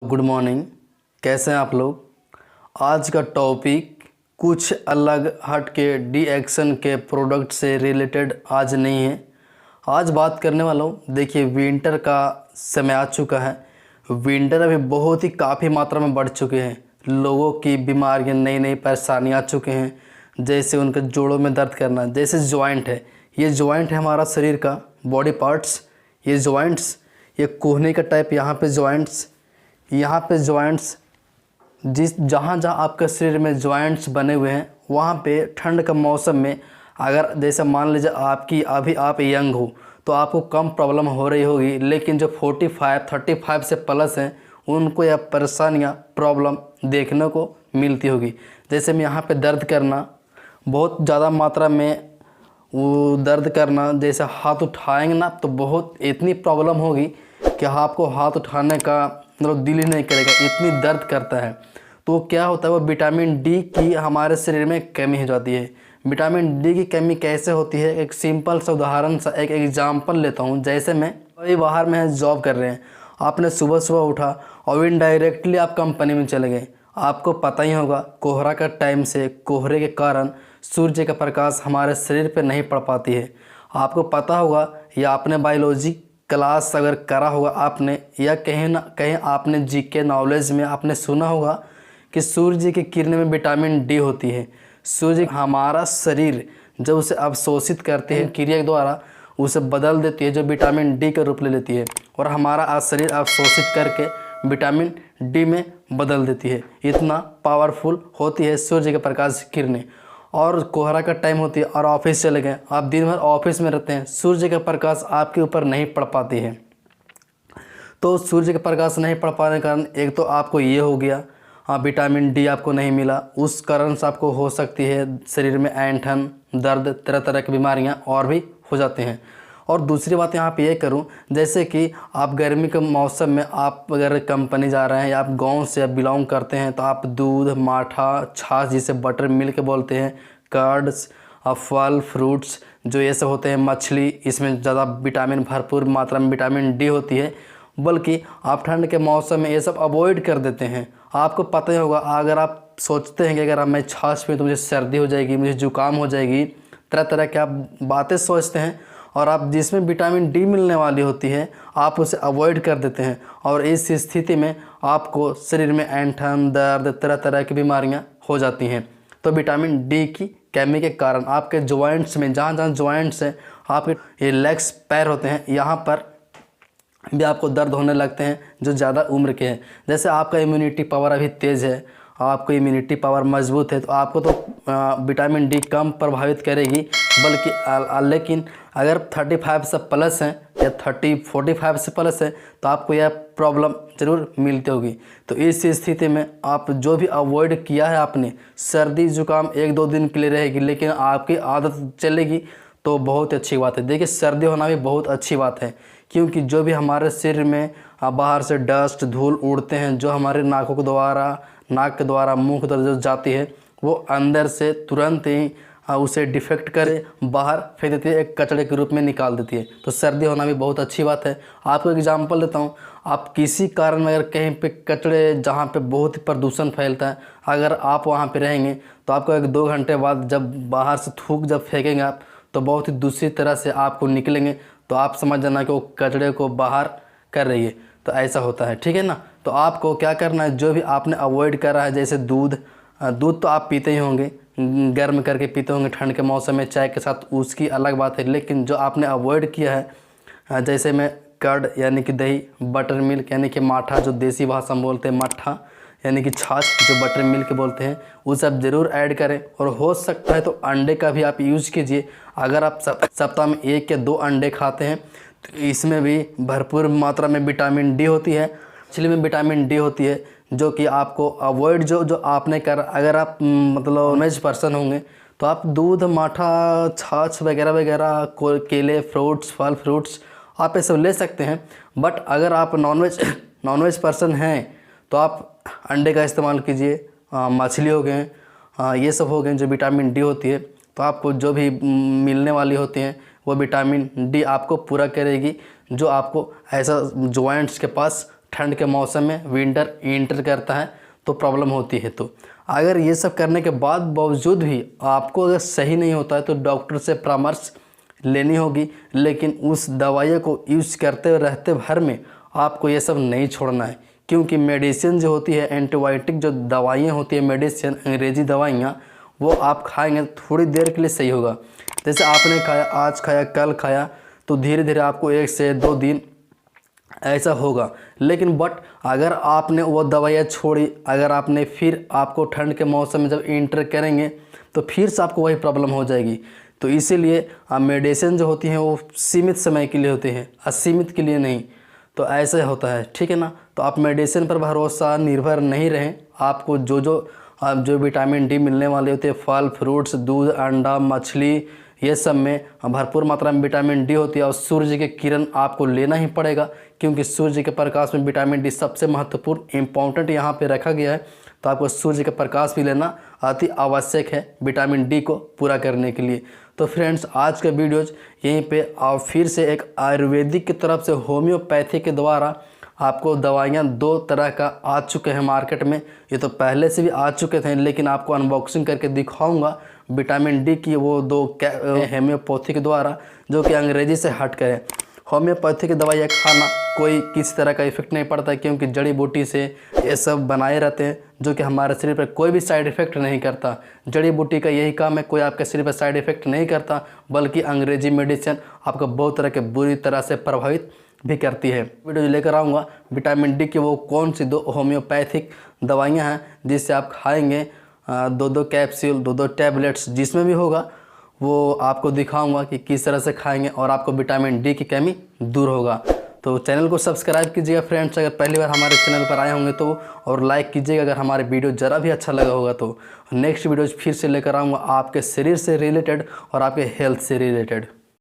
Good morning. कैसे हैं आप लोग। आज का टॉपिक कुछ अलग हट के डी एक्शन के प्रोडक्ट से रिलेटेड आज नहीं है। आज बात करने वाला हूँ, देखिए विंटर का समय आ चुका है। विंटर अभी बहुत ही काफ़ी मात्रा में बढ़ चुके हैं। लोगों की बीमारियाँ नई नई परेशानियाँ आ चुके हैं, जैसे उनके जोड़ों में दर्द करना, जैसे जॉइंट है। ये जॉइंट है हमारा शरीर का बॉडी पार्ट्स। ये जॉइंट्स, ये कोहनी का टाइप, यहाँ पे जॉइंट्स जहाँ जहाँ आपके शरीर में जॉइंट्स बने हुए हैं, वहाँ पे ठंड का मौसम में अगर जैसे मान लीजिए आपकी अभी आप यंग हो तो आपको कम प्रॉब्लम हो रही होगी, लेकिन जो 45-35 से प्लस हैं उनको यह परेशानियाँ प्रॉब्लम देखने को मिलती होगी। जैसे मैं यहाँ पे दर्द करना, बहुत ज़्यादा मात्रा में वो दर्द करना, जैसे हाथ उठाएंगे ना तो बहुत इतनी प्रॉब्लम होगी कि आपको हाथ उठाने का मतलब दिल ही नहीं करेगा, इतनी दर्द करता है। तो क्या होता है, वो विटामिन डी की हमारे शरीर में कमी हो जाती है। विटामिन डी की कमी कैसे होती है, एक सिंपल सा उदाहरण सा एक एग्जांपल लेता हूँ। जैसे मैं अभी बाहर में जॉब कर रहे हैं, आपने सुबह सुबह उठा और इनडायरेक्टली आप कंपनी में चले गए। आपको पता ही होगा कोहरा का टाइम से कोहरे के कारण सूर्य का प्रकाश हमारे शरीर पर नहीं पड़ पाती है। आपको पता होगा या आपने बायोलॉजी क्लास अगर करा होगा आपने, या कहीं ना कहीं आपने जीके नॉलेज में आपने सुना होगा कि सूर्य की किरणों में विटामिन डी होती है। सूर्य हमारा शरीर जब उसे अवशोषित करते हैं क्रिया के द्वारा उसे बदल देती है, जो विटामिन डी का रूप ले लेती है, और हमारा शरीर अवशोषित करके विटामिन डी में बदल देती है। इतना पावरफुल होती है सूर्य के प्रकाश की किरणें। और कोहरा का टाइम होती है और ऑफिस चले गए, आप दिन भर ऑफिस में रहते हैं, सूर्य का प्रकाश आपके ऊपर नहीं पड़ पाती है। तो सूर्य का प्रकाश नहीं पड़ पाने के कारण एक तो आपको ये हो गया, विटामिन डी आपको नहीं मिला, उस कारण से आपको हो सकती है शरीर में ऐंठन, दर्द, तरह तरह की बीमारियां और भी हो जाती हैं। और दूसरी बात यहाँ पे ये करूँ, जैसे कि आप गर्मी के मौसम में आप अगर कंपनी जा रहे हैं या आप गांव से बिलोंग करते हैं तो आप दूध, माठा, छाछ जिसे बटर मिल्क बोलते हैं, कर्ड्स, फल, फ्रूट्स जो ये सब होते हैं, मछली, इसमें ज़्यादा विटामिन, भरपूर मात्रा में विटामिन डी होती है। बल्कि आप ठंड के मौसम में ये सब अवॉइड कर देते हैं। आपको पता ही होगा, अगर आप सोचते हैं कि अगर मैं छाछ पीऊँ तो मुझे सर्दी हो जाएगी, मुझे जुकाम हो जाएगी, तरह तरह की आप बातें सोचते हैं, और आप जिसमें विटामिन डी मिलने वाली होती है आप उसे अवॉइड कर देते हैं। और इस स्थिति में आपको शरीर में ऐंठन, दर्द, तरह तरह की बीमारियां हो जाती हैं। तो विटामिन डी की कमी के कारण आपके जॉइंट्स में, जहाँ जहाँ जॉइंट्स हैं, आपके ये लेग्स, पैर होते हैं, यहाँ पर भी आपको दर्द होने लगते हैं जो ज़्यादा उम्र के हैं। जैसे आपका इम्यूनिटी पावर अभी तेज़ है, आपको इम्यूनिटी पावर मजबूत है, तो आपको तो विटामिन डी कम प्रभावित करेगी, बल्कि लेकिन अगर 35 से प्लस हैं या 45 से प्लस है तो आपको यह प्रॉब्लम ज़रूर मिलती होगी। तो इस स्थिति में आप जो भी अवॉइड किया है आपने, सर्दी जुकाम 1-2 दिन के लिए रहेगी, लेकिन आपकी आदत चलेगी तो बहुत अच्छी बात है। देखिए सर्दी होना भी बहुत अच्छी बात है, क्योंकि जो भी हमारे शरीर में बाहर से डस्ट, धूल उड़ते हैं, जो हमारे नाकों के द्वारा, नाक के द्वारा, मुंह के द्वारा जो जाती है, वो अंदर से तुरंत ही उसे डिफेक्ट करे बाहर फेंक देती है, एक कचड़े के रूप में निकाल देती है। तो सर्दी होना भी बहुत अच्छी बात है। आपको एग्जांपल देता हूँ, आप किसी कारण में अगर कहीं पे कचड़े, जहाँ पे बहुत ही प्रदूषण फैलता है, अगर आप वहाँ पे रहेंगे तो आपको 1-2 घंटे बाद जब बाहर से थूक जब फेंकेंगे आप, तो बहुत ही दूसरी तरह से आपको निकलेंगे, तो आप समझ जाना कि वो कचड़े को बाहर कर रही है। तो ऐसा होता है, ठीक है ना। तो आपको क्या करना है, जो भी आपने अवॉइड करा है, जैसे दूध तो आप पीते ही होंगे, गर्म करके पीते होंगे ठंड के मौसम में चाय के साथ, उसकी अलग बात है। लेकिन जो आपने अवॉइड किया है, जैसे मैं कर्ड यानी कि दही, बटर मिल्क यानी कि माठा, जो देसी भाषा में बोलते हैं मट्ठा यानी कि छाछ, जो बटर मिल्क बोलते हैं, वो सब ज़रूर ऐड करें। और हो सकता है तो अंडे का भी आप यूज़ कीजिए। अगर आप सप्ताह में 1 या 2 अंडे खाते हैं तो इसमें भी भरपूर मात्रा में विटामिन डी होती है। मछली में विटामिन डी होती है, जो कि आपको अवॉइड जो आपने कर, अगर आप मतलब वेज पर्सन होंगे तो आप दूध, माठा, छाछ वगैरह वगैरह, केले, फ्रूट्स, फल फ्रूट्स आप ये सब ले सकते हैं। बट अगर आप नॉनवेज पर्सन हैं तो आप अंडे का इस्तेमाल कीजिए, मछली हो गए, ये सब हो गए जो विटामिन डी होती है। तो आपको जो भी मिलने वाली होती हैं वो विटामिन डी आपको पूरा करेगी, जो आपको ऐसा जॉइंट्स के पास ठंड के मौसम में विंटर इंटर करता है तो प्रॉब्लम होती है। तो अगर ये सब करने के बावजूद भी आपको अगर सही नहीं होता है तो डॉक्टर से परामर्श लेनी होगी, लेकिन उस दवाइयों को यूज़ करते रहते भर में आपको ये सब नहीं छोड़ना है, क्योंकि मेडिसिन जो होती है, एंटीबायोटिक जो दवाइयाँ होती है, मेडिसिन अंग्रेज़ी दवाइयाँ, वो आप खाएंगे तो थोड़ी देर के लिए सही होगा। जैसे आपने खाया, आज खाया, कल खाया, तो धीरे धीरे आपको 1 से 2 दिन ऐसा होगा। लेकिन अगर आपने वो दवाइयाँ छोड़ी, अगर आपने फिर आपको ठंड के मौसम में जब इंटर करेंगे तो फिर से आपको वही प्रॉब्लम हो जाएगी। तो इसीलिए मेडिसिन जो होती हैं वो सीमित समय के लिए होती हैं, असीमित के लिए नहीं। तो ऐसे होता है, ठीक है ना। तो आप मेडिसिन पर भरोसा निर्भर नहीं रहें। आपको जो विटामिन डी मिलने वाले होते हैं, फल फ्रूट्स, दूध, अंडा, मछली, ये सब में भरपूर मात्रा में विटामिन डी होती है। और सूर्य के किरण आपको लेना ही पड़ेगा, क्योंकि सूर्य के प्रकाश में विटामिन डी सबसे महत्वपूर्ण इम्पॉर्टेंट यहाँ पे रखा गया है। तो आपको सूर्य का प्रकाश भी लेना अति आवश्यक है विटामिन डी को पूरा करने के लिए। तो फ्रेंड्स, आज का वीडियोज यहीं पे आप फिर से एक आयुर्वेदिक की तरफ से होम्योपैथी के द्वारा आपको दवाइयाँ 2 तरह का आ चुके हैं मार्केट में। ये तो पहले से भी आ चुके थे, लेकिन आपको अनबॉक्सिंग करके दिखाऊंगा विटामिन डी की वो 2 होम्योपैथी के द्वारा, जो कि अंग्रेजी से हट कर है। होम्योपैथी की दवाइयाँ खाना कोई किसी तरह का इफेक्ट नहीं पड़ता, क्योंकि जड़ी बूटी से ये सब बनाए रहते हैं, जो कि हमारे शरीर पर कोई भी साइड इफ़ेक्ट नहीं करता। जड़ी बूटी का यही काम है, कोई आपके शरीर पर साइड इफ़ेक्ट नहीं करता, बल्कि अंग्रेजी मेडिसिन आपको बहुत तरह के बुरी तरह से प्रभावित भी करती है। वीडियो लेकर आऊँगा विटामिन डी की वो कौन सी 2 होम्योपैथिक दवाइयाँ हैं जिससे आप खाएँगे 2-2 कैप्सूल, 2-2 टैबलेट्स, जिसमें भी होगा वो आपको दिखाऊंगा कि किस तरह से खाएंगे और आपको विटामिन डी की कमी दूर होगा। तो चैनल को सब्सक्राइब कीजिएगा फ्रेंड्स अगर पहली बार हमारे चैनल पर आए होंगे तो, और लाइक कीजिएगा अगर हमारे वीडियो ज़रा भी अच्छा लगा होगा तो। नेक्स्ट वीडियोज फिर से लेकर आऊँगा आपके शरीर से रिलेटेड और आपके हेल्थ से रिलेटेड।